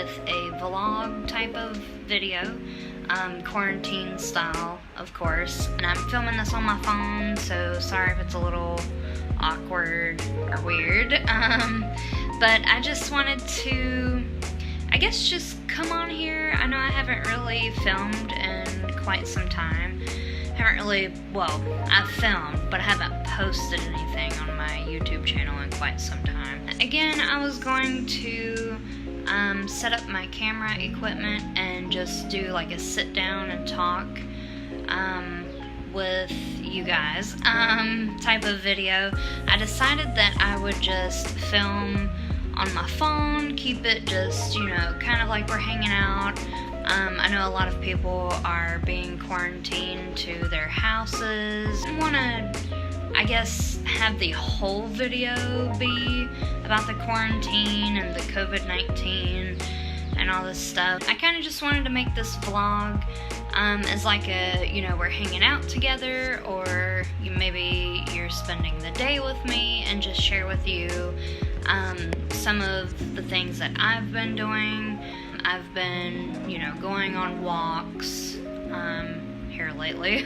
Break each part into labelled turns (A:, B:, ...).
A: with a vlog type of video, quarantine style, of course. And I'm filming this on my phone, so sorry if it's a little awkward or weird. But I just wanted to, I guess, just come on here. I know I haven't really filmed in quite some time. I've filmed, but I haven't posted anything on my YouTube channel in quite some time. Again, I was going to set up my camera equipment and just do like a sit down and talk with you guys type of video. I decided that I would just film on my phone, keep it just, you know, kind of like we're hanging out. I know a lot of people are being quarantined to their houses. I want to, I guess, have the whole video be about the quarantine and the COVID-19 and all this stuff. I kind of just wanted to make this vlog as like a, you know, we're hanging out together, or maybe you're spending the day with me, and just share with you some of the things that I've been doing. I've been, you know, going on walks here lately.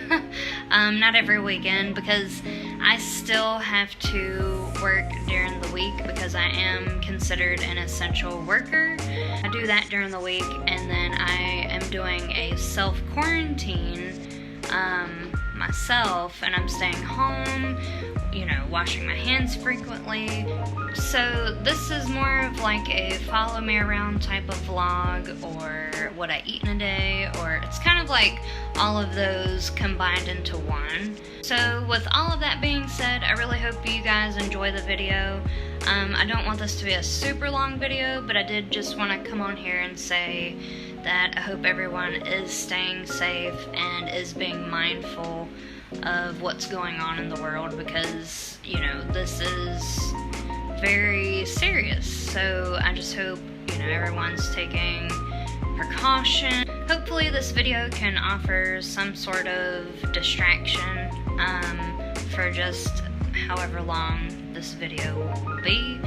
A: Not every weekend, because I still have to work during the week because I am considered an essential worker. I do that during the week, and then I am doing a self-quarantine myself, and I'm staying home, you know, washing my hands frequently. So this is more of like a follow me around type of vlog, or what I eat in a day, or it's kind of like all of those combined into one. So with all of that being said, I really hope you guys enjoy the video. I don't want this to be a super long video, but I did just want to come on here and say that I hope everyone is staying safe and is being mindful of what's going on in the world, because, you know, this is very serious. So I just hope, you know, everyone's taking precaution. Hopefully this video can offer some sort of distraction for just however long this video will be.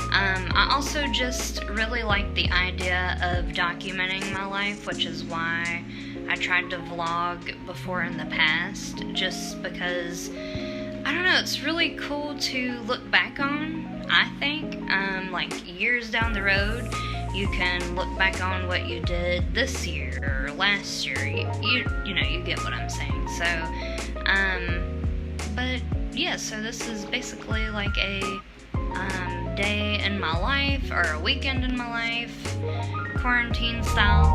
A: I also just really like the idea of documenting my life, which is why I tried to vlog before in the past, just because, I don't know, it's really cool to look back on, I think. Like years down the road, you can look back on what you did this year or last year. You know, you get what I'm saying. So, but yeah, so this is basically like a day in my life, or a weekend in my life, quarantine style.